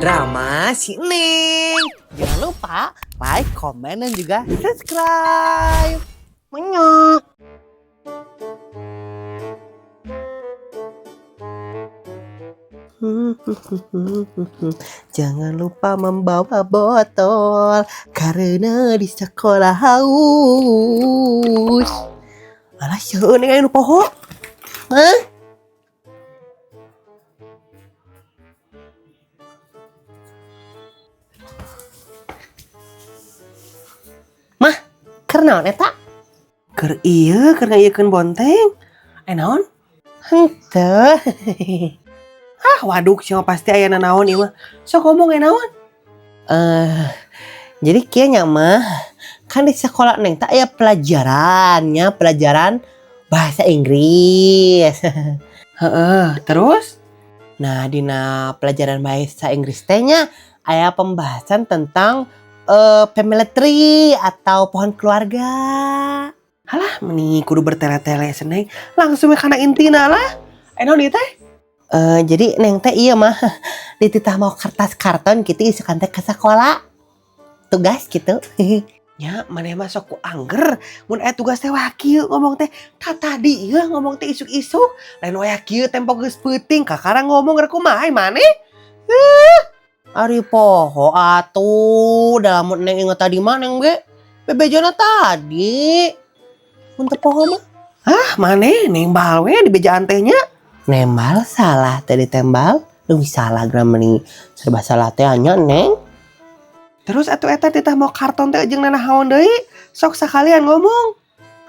drama si Neng. Jangan lupa like, komen, dan juga subscribe. Menyok. Jangan lupa membawa botol karena di sekolah haus. Alah, seueur nih anu poho. Hah? Mah, keur naon eta? Keur ngayeukeun bonteng. Naon? Henteu. Waduh, siapa pasti aya naon ieu mah. Sok ngomong naon? Jadi kieu nya mah kan di sekolah Neng teh aya pelajaran bahasa Inggris. Heeh, terus? Nah, dina pelajaran bahasa Inggris teh nya aya pembahasan tentang family tree atau pohon keluarga. Halah, meni kudu bertele-tele seneng. Langsung kana intina lah. Naon ieu teh? Jadi Neng teh iya mah dititah mau kertas karton gitu isukan teh ke sekolah. Tugas gitu. Ya, maneh mah sok ku angger mun aya tugas teh wah kieu ngomong teh ka tadi ya ngomong teh isuk-isuk lain waya kieu tempo geus peuting kakarang ngomong rek kumaha maneh. Ari poho atuh dalam Neng inget tadi mah Neng ge bebejana tadi. Mun teu poho mah maneh nembal we di bejaan teh nya. Nembal salah tadi tembal lebih salah gramani serba salah teh nya Neng. Terus atuh eta titah mau karton teh jeung nanahaon deui sok sakalian ngomong.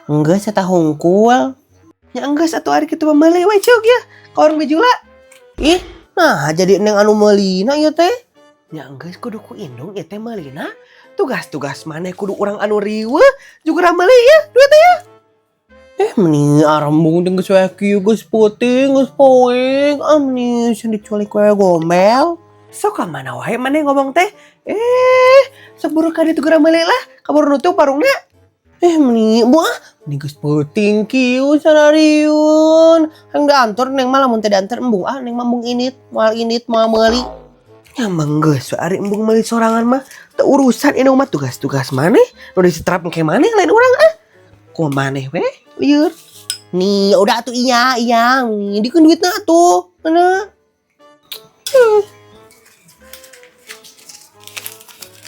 Enggeus eta hungkul. Ya enggeus atuh ari kitu meuli we ceuk ya ka urang bijula. Ih, nah jadi Neng anu meulina ieu teh. Ya enggeus kudu ku indung ieu teh meulina. Tugas-tugas maneh kudu urang anu riweuh juga meuli ya duit teh ya. Meni arembung jeung geus wae kieu geus peuting geus poeng meni sing diculik wae gombel. Sok ka mana wae maneh ngomong teh. Sok buru ka ditu geura meuli lah kaburu nutup warungna. Meni moal meni geus peuting kieu sarariun. Hang diantor Neng mah lamun teh diantar embung Neng mah embung init moal meuli. Ya manggeus we ari embung meuli sorangan mah teu urusan indung mah tugas-tugas maneh nu disetrap engke maneh lain urang kumaha maneh we lieur. Nih udah atuh iya nih dikeun duitna atuh mana.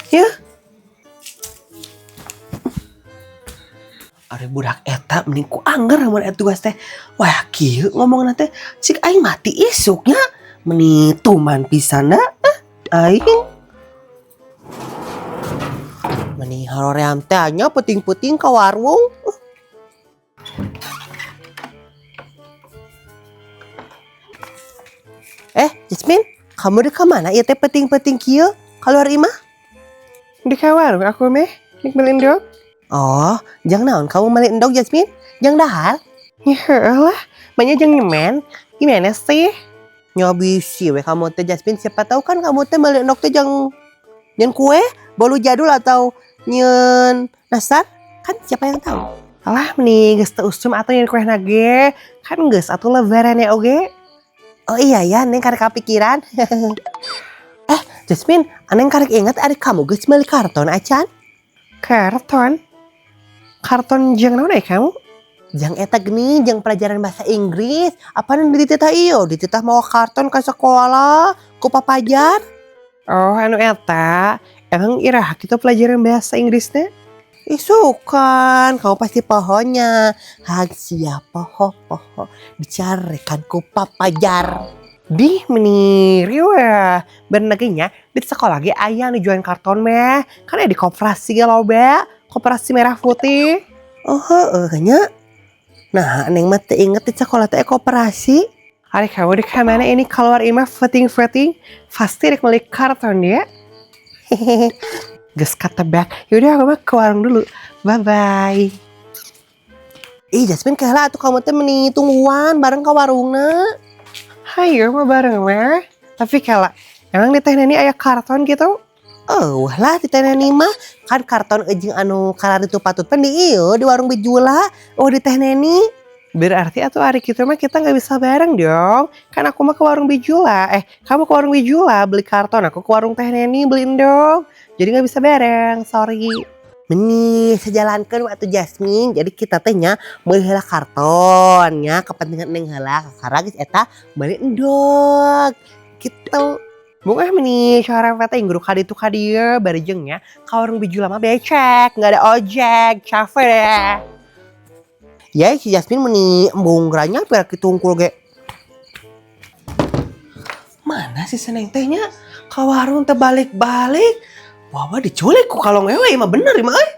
Ya ari budak eta mending ku angger mun eta tugas teh wah kieu ngomongna teh cik aing mati isuknya meni tuman pisan da aing meni haroream teh nya peuting-peuting ka warung. Jasmine, kamu di kemana? Ya teh penting-penting kieu keluar imah? Di warung aku meh, nik beli endog. Oh, jang naon kamu beli endog Jasmine? Jang dahar? Ya lah, banyak jang nyemen. Gimana sih? Nyobisi we kamu teh Jasmine, siapa tahu kan kamu teh beli endog teh jang kue, bolu jadul atau nyen nasar? Kan siapa yang tahu? Alah, meni geus teu usum atuh nyen kue nage. Kan geus atuh lebaran ya oge. Oh iya ya, Neng karek kepikiran. Jasmine, Neng karek inget adik kamu geus meuli karton acan? Karton? Karton jeung naon kamu? Jang eta geni, jang pelajaran bahasa Inggris. Apa nu dititah ieu? Dititah mau karton ka sekolah, ku papajar. Oh, anu eta. Emang iraha kitu pelajaran bahasa Inggris teh? Isukan, kamu pasti pohonya. Hag siapa poho bicarekan ku papajar. Di meniri weh. Bener nya di sekolah ge aya nu jualan karton meh. Kan ada di koperasi loba, koperasi merah putih. Oh nya. Nah, Neng mah teu inget di sekolah teh koperasi. Hari kamu di kamana ini keluar imah feting-feting. Pasti rek meuli karton ya. Geus katebak. Yaudah aku mah ke warung dulu. Bye-bye. Jasmine kalah atuh kamu teh meni tungguan bareng ke warungna. Hayu mah bareng mah. Tapi kalah emang di teh neni aya karton gitu? Oh lah di teh neni mah kan karton jeung anu kararitu patut pan di ieu di warung bijula. Oh di teh neni. Berarti atuh hari kita mah kita nggak bisa bareng dong. Kan aku mah ke warung Bijula. Kamu ke warung Bijula beli karton. Aku ke warung Teh Neni beliin dong. Jadi nggak bisa bareng, sorry. Meni sejalankan waktu Jasmine. Jadi kita tehnya beli heula kartonnya. Kepentingan neng heula. Karena geus eta beli endog. Gitu. Bunga meni cara kata yang guru kadi tuh kadieu barejengnya. Ka warung Bijula mah becek. Nggak ada ojek. Capek deh. Ya si Jasmine meni embung-geranya biar kitungkul ge. Mana si Seneng tehnya? Ka warung teh balik-balik. Wah diculik ku kalau ngewe mah bener mah.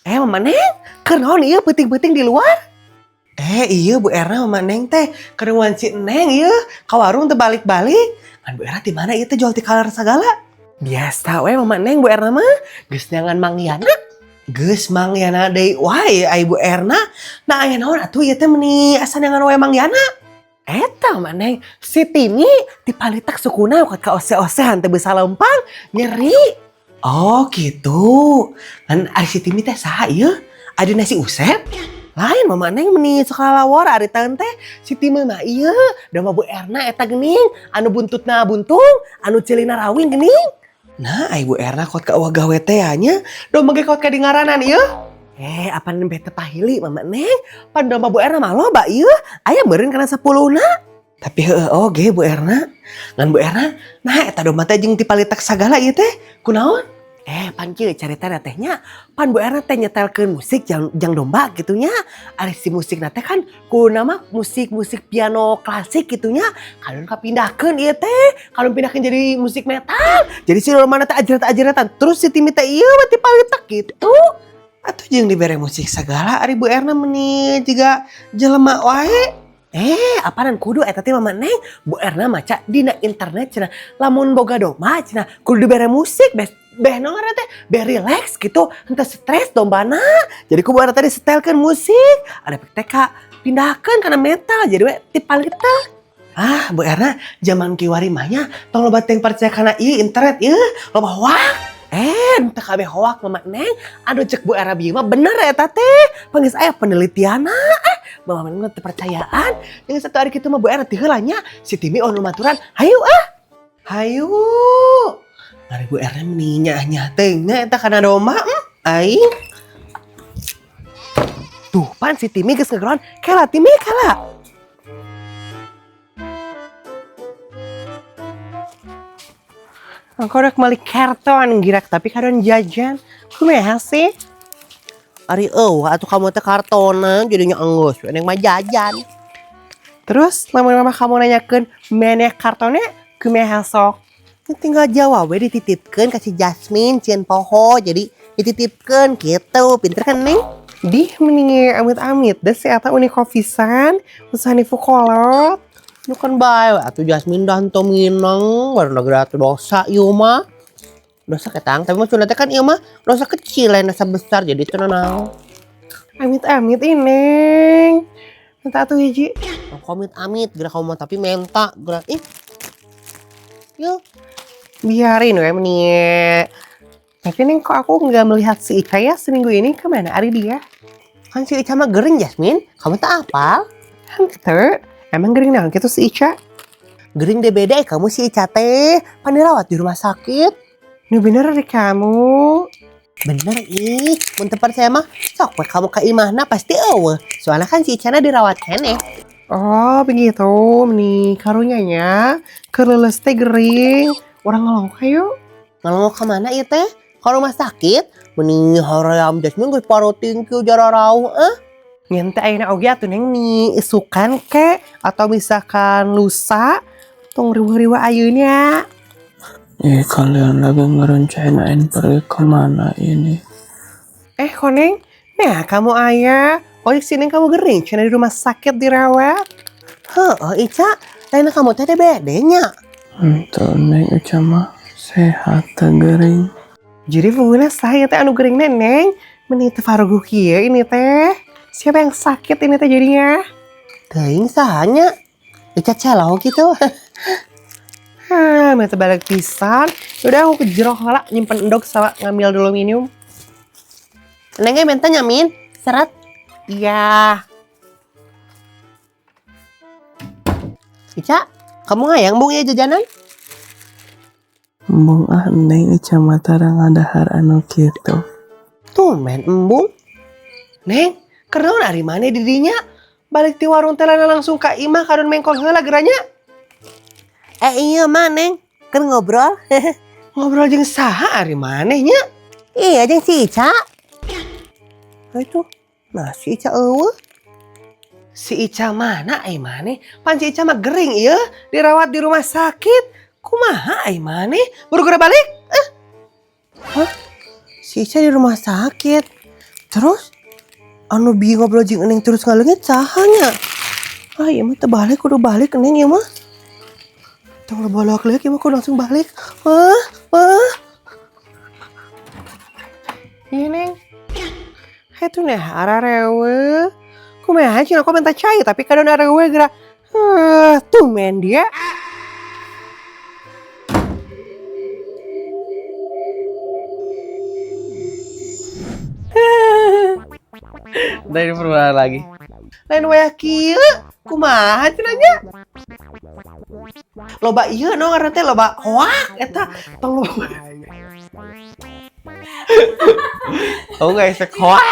Mama Neng, keur naon ieu peuting-peuting di luar? Iya Bu Erna Mama Neng teh keruan si Neng ieu ka warung teh balik-balik. Kan Bu Erna di mana ieu teh jual ti kaler segala? Biasa we Mama Neng Bu Erna mah geus neangan Mang Yana. Geus Mang Yana deui wae ai Bu Erna. Nah aya naon atuh ieu teh meni asa neangan wae Mang Yana. Eta Maneng, si Tini dipalitak sukuna ukat ka ose-osehan teh bisa lempang nyeri. Oh gitu. Kan ari si Tini teh saha ieu? Adi nasi usep? Lain Mama Neng meni sekalawar ari taun teh si Tini mah ieu, da mah Bu Erna eta geuning, anu buntutna buntung, anu cilina rawing geuning. Nah, ai Bu Erna kot ka eueuh gawe teh nya, do mage kot ka dingaranan ieu. Apa bete pahili Mama Neng? Pan domba Bu Erna mah loba ieu, aya meureun kana 10na. Tapi heueuh oge Bu Erna. Ngan Bu Erna, nah eta domba teh jeung ti palitak sagala ieu teh kunaon? Pan kieu carita tehnya, pan Bu Erna teh nyetelkeun musik jang domba gitunya. Ari si musikna teh kan kuna mah musik piano klasik gitunya. Kalun kapindahkeun ieu teh, kalun pindahkeun jadi musik metal. Jadi si mana teh ajerat-ajeratan. Terus si Timi teh ieu ti palitak gitu. Atuh jeung dibere musik segala ari Bu Erna meni jiga jelema wae. Apaan kudu eta teh Mama Neng Bu Erna maca dina internet cenah lamun boga domba cenah kudu dibere musik beh naon ngaranna teh beh relax gitu henteu stres dombana. Jadi ku Bu Erna tadi setelkeun musik ada PTK pindahkeun kana metal jadi we ti palitak. Bu Erna zaman kiwari mah nya tong loba teu percaya kana ieu internet ieu loba hoak. Entah kabeh hoak Mama Neng. Aduh cek Bu Era bieu mah bener eta teh. Panggeus aya penelitianna. Mama Neng teu percayaan. Yang satu hari kitu mah Bu Era teh heula nya si Timi anu maturan, "Hayu Hayu." Ari Bu Era meni nyah-nyah teh nya eta kana domba. Aing. Tuh pan si Timi geus ngegeron. Kela Timi kela. Aku udah kembali karton girak tapi kadang jajan. Kumaha sih? Ari atuh kamu teh kartonan jadinya enggeus neng mah jajan. Terus lama-lama kamu nanyakeun meneh kartonnya kumaha sok? Tinggal jawab we dititipkeun ka si Jasmine cieun poho jadi dititipkeun gitu. Pinter kan Neng? Mending amit-amit da si eta uni kopisan usahani fukolot. Nukan bae atuh Jasmine dan teu mineng warna geratu dosa ieu mah. Dosa ketang tapi mah cenah teh kan ieu mah dosa kecil lain dosa besar jadi teu naon. Amit-amit Neng. Minta atuh hiji. Amit-amit geura kamu mah tapi menta geura Yuk. Biarin we meni. Tapi Neng kok aku nggak melihat si Ica ya seminggu ini kemana ari dia? Kan si Ica mah gering Jasmine. Kamu tak apal? Henteu. Emang gering naon gitu si Ica? Gering DBD kamu si Ica teh. Pan dirawat di rumah sakit. Ini bener dari kamu. Bener mun teu percaya mah sok we kamu ka imahna pasti eueuh. Soalnya kan si Icana dirawat keneh. Oh begitu nih karunya nya. Keur leuleus teh gering. Urang ngalongok yuk. Ngalongok ka mana ieu teh? Ka rumah sakit. Meni hoream Jasmine geus paroting kieu jararau Nyente ayeuna oge atuh Neng nih isukan ke atau misalkan lusa tong riweuh-riweuh ayeuna. Kalian lagi ngerencanain pergi kemana ini? Koneng, nah kamu ayah, sini kamu gering, cina di rumah sakit dirawat. Ica, lain kamu teh bedanya. Tuh Neng Ica mah sehat gering. Jadi pokoknya saya teh anu gering Neng, meni teu faruguh kieu ini teh. Siapa yang sakit ini teh jadinya? Teuing sahanya. Ica celau gitu. Mata balik pisan. Udah aku ke jero heula nyimpen endog sama ngambil dulu minum. Neng menta nyamin. Seret. Iya. Ica, kamu ngayang bung ya jajanan? Embung neng Ica mata ngadahar anu kitu. Tumben embung. Neng, kenaon ari mana didinya? Balik ti warung telana langsung ka imah kadon mengkol heula geranya. Iya mah Neng, kan ngobrol. Ngobrol jeung saha ari manehnya? Iya jeung si Ica. Itu, nah si Ica eueuh. Si Ica mana ai maneh? Pan si Ica mah gering ieu, dirawat di rumah sakit. Kumaha ai maneh? Baru geura balik? Hah? Si Ica di rumah sakit. Terus anu bi ngobrol jeung Eneng terus ngaleungit saha nya? Ah ieu mah teu balik kudu balik Eneng ieu mah. Tong lebolok leuk ieu mah kudu langsung balik. Ieu Neng. Itu nih ararewe. Kumaha cenah komentar cai tapi kadang ararewe geura. Tuh men dia. Dari perubahan lagi. Lain waya kieu, kumaha cenah nya? Loba ieu no ngaranna teh loba hoak eta. Tong loba. Oh guys, hoak.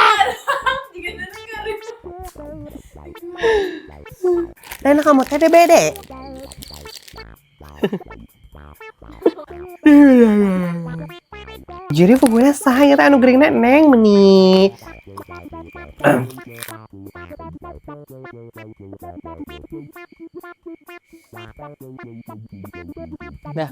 Dan kamu teh bede. Jadi pokoknya saha nya teh anu geuringna Neng meuni. Dah.